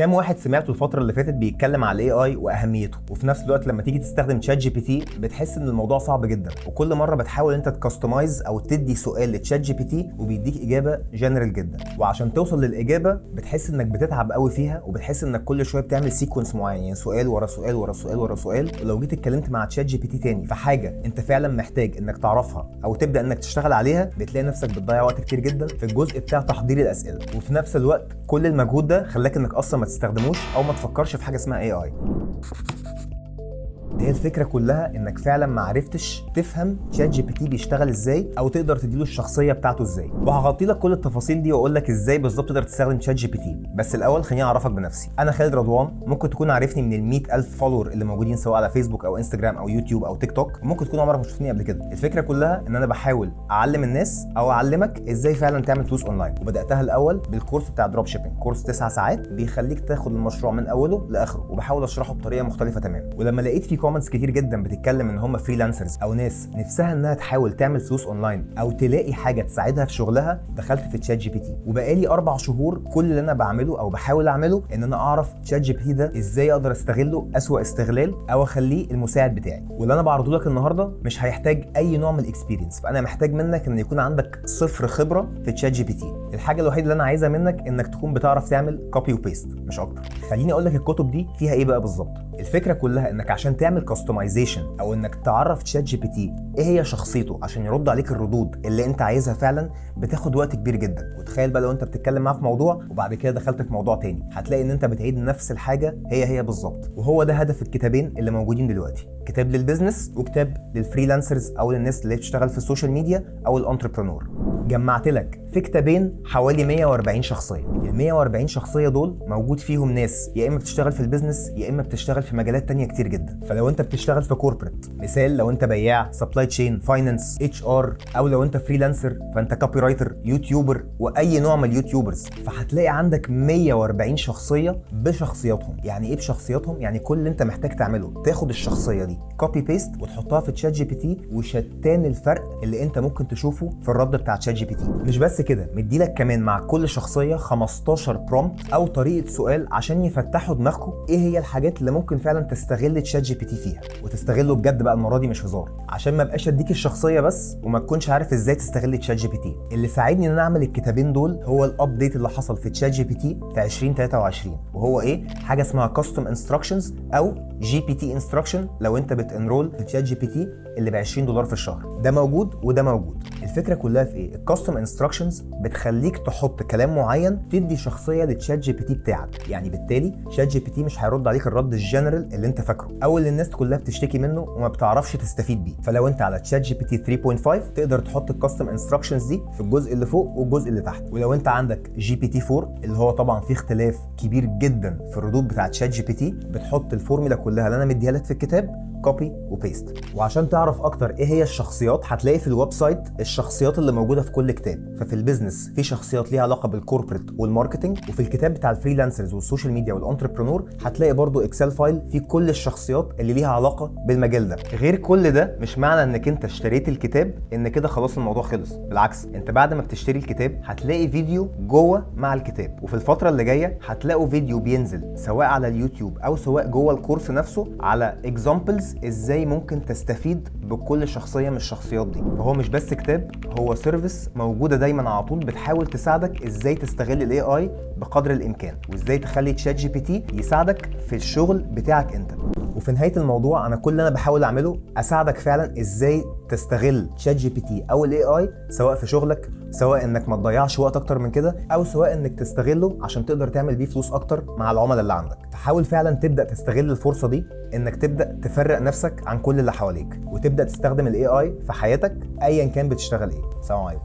كام واحد سمعته الفترة اللي فاتت بيتكلم على الاي اي واهميته، وفي نفس الوقت لما تيجي تستخدم تشات جي بي تي بتحس ان الموضوع صعب جدا، وكل مرة بتحاول انت تكستمايز او تدي سؤال لتشات جي بي تي وبيديك اجابة جنرال جدا، وعشان توصل للاجابة بتحس انك بتتعب قوي فيها، وبتحس انك كل شوية بتعمل سيكونس معين، يعني سؤال ورا سؤال ورا سؤال ورا سؤال. ولو جيت اتكلمت مع تشات جي بي تي تاني في حاجة انت فعلا محتاج انك تعرفها او تبدا انك تشتغل عليها، بتلاقي نفسك بتضيع وقت كتير جدا في الجزء بتاع تحضير الاسئله، وفي نفس الوقت كل المجهود ده خلاك انك اصلا ما تستخدموش او ما تفكرش في حاجه اسمها اي اي. هي الفكره كلها انك فعلا ما عرفتش تفهم تشات جي بي تي بيشتغل ازاي او تقدر تديله الشخصيه بتاعته ازاي، وهغطي لك كل التفاصيل دي واقول لك ازاي بالظبط تقدر تستخدم تشات جي بي تي. بس الاول خليني اعرفك بنفسي. انا خالد رضوان، ممكن تكون عارفني من ال 100,000 فولور اللي موجودين سواء على فيسبوك او انستجرام او يوتيوب او تيك توك، وممكن تكون عمرك ما شفتني قبل كده. الفكره كلها ان انا بحاول اعلم الناس او اعلمك ازاي فعلا تعمل فلوس اونلاين، وبداتها الاول بالكورس بتاع دروب شيبنج، كورس 9 ساعات بيخليك تاخد المشروع من اوله لاخره، وبحاول اشرحه بطريقه مختلفه تماما. ولما لقيت في كومنتس كتير جدا بتتكلم ان هم فريلانسرز او ناس نفسها انها تحاول تعمل فلوس اونلاين او تلاقي حاجه تساعدها في شغلها، دخلت في تشات جي بي تي، وبقالي 4 شهور كل اللي انا بعمله او بحاول اعمله ان انا اعرف تشات جي بي تي ده ازاي اقدر استغله اسوأ استغلال او اخليه المساعد بتاعي. واللي انا بعرضه لك النهارده مش هيحتاج اي نوع من الاكسبيرينس، فانا محتاج منك ان يكون عندك صفر خبره في تشات جي بي تي. الحاجه الوحيده اللي انا عايزها منك انك تكون بتعرف تعمل كوبي وبيست مش اكتر. خليني اقول لك الكتب دي فيها ايه بقى بالظبط. الفكره كلها انك عشان تعمل كاستمايزيشن او انك تعرف تشات جي بي تي ايه هي شخصيته عشان يرد عليك الردود اللي انت عايزها فعلا، بتاخد وقت كبير جدا. وتخيل بقى لو انت بتتكلم معاه في موضوع وبعد كده دخلت في موضوع تاني، هتلاقي ان انت بتعيد نفس الحاجه هي بالظبط. وهو ده هدف الكتابين اللي موجودين دلوقتي، كتاب للبيزنس وكتاب للفريلانسرز او للناس اللي بتشتغل في السوشيال ميديا او الانتربرنور. جمعت لك في كتابين حوالي 140 شخصيه. ال 140 شخصيه دول موجود فيهم ناس يا اما بتشتغل في البيزنس يا اما بتشتغل في مجالات تانية كتير جدا. فلو انت بتشتغل في كوربريت، مثال لو انت بياع، سبلاي تشين، فاينانس، اتش ار، او لو انت فريلانسر فانت كوبي رايتر، يوتيوبر، واي نوع من اليوتيوبرز، فهتلاقي عندك 140 شخصيه بشخصياتهم. يعني ايه بشخصياتهم؟ يعني كل اللي انت محتاج تعمله تاخد الشخصيه دي كوبي بيست وتحطها في تشات جي بي تي، وشتان الفرق اللي انت ممكن تشوفه في الرد بتاع تشات جي بي تي. مش بس كده، مديلك كمان مع كل شخصيه 15 برومبت او طريقه سؤال عشان يفتحوا دماغكم ايه هي الحاجات اللي ممكن فعلا تستغل تشات جي بي تي فيها، وتستغله بجد بقى المره دي مش هزار، عشان ما بقاش اديك الشخصيه بس وما تكونش عارف ازاي تستغل تشات جي بي تي. اللي ساعدني ان انا اعمل الكتابين دول هو الابديت اللي حصل في تشات جي بي تي في 2023، وهو ايه؟ حاجه اسمها كاستم انستراكشنز او جي بي تي انستراكشن. لو انت بتنرول في تشات جي بي تي اللي ب $20 في الشهر، ده موجود وده موجود. الفكره كلها في ايه؟ الكاستم انستراكشنز بتخليك تحط كلام معين تدي شخصيه للتشات جي بي تي بتاعك، يعني بالتالي تشات جي بي تي مش هيرد عليك الرد الجنرال اللي انت فاكره او اللي الناس كلها بتشتكي منه وما بتعرفش تستفيد بيه. فلو انت على تشات جي بي تي 3.5 تقدر تحط الكاستم انستراكشنز دي في الجزء اللي فوق والجزء اللي تحت. ولو انت عندك جي بي تي 4 اللي هو طبعا فيه اختلاف كبير جدا في الردود بتاعه تشات جي بي تي، بتحط الفورمولا كلها اللي انا مديها لك في الكتاب كوبي وبيست. وعشان تعرف اكتر ايه هي الشخصيات، هتلاقي في الويب سايت الشخصيات اللي موجوده في كل كتاب. ففي البيزنس في شخصيات ليها علاقه بالكوربريت والماركتنج، وفي الكتاب بتاع الفريلانسرز والسوشيال ميديا والانتربرنور هتلاقي برضو اكسل فايل فيه كل الشخصيات اللي ليها علاقه بالمجال ده. غير كل ده مش معنى انك انت اشتريت الكتاب ان كده خلاص الموضوع خلص، بالعكس، انت بعد ما بتشتري الكتاب هتلاقي فيديو جوه مع الكتاب، وفي الفتره اللي جايه هتلاقوا فيديو بينزل سواء على اليوتيوب او سواء جوه الكورس نفسه على اكزامبلز ازاي ممكن تستفيد بكل شخصيه من الشخصيات دي. فهو مش بس كتاب، هو سيرفيس موجوده دايما على طول بتحاول تساعدك ازاي تستغل الاي اي بقدر الامكان، وازاي تخلي تشات جي بي تي يساعدك في الشغل بتاعك انت. وفي نهايه الموضوع انا كل اللي انا بحاول اعمله اساعدك فعلا ازاي تستغل تشات جي بي تي او الاي اي، سواء في شغلك، سواء انك ما تضيعش وقت اكتر من كده، او سواء انك تستغله عشان تقدر تعمل بيه فلوس اكتر مع العملاء اللي عندك. فحاول فعلا تبدا تستغل الفرصه دي انك تبدا تفرق نفسك عن كل اللي حواليك، وتبدا تستخدم الاي اي في حياتك ايا كان بتشتغل ايه. سلام عليكم.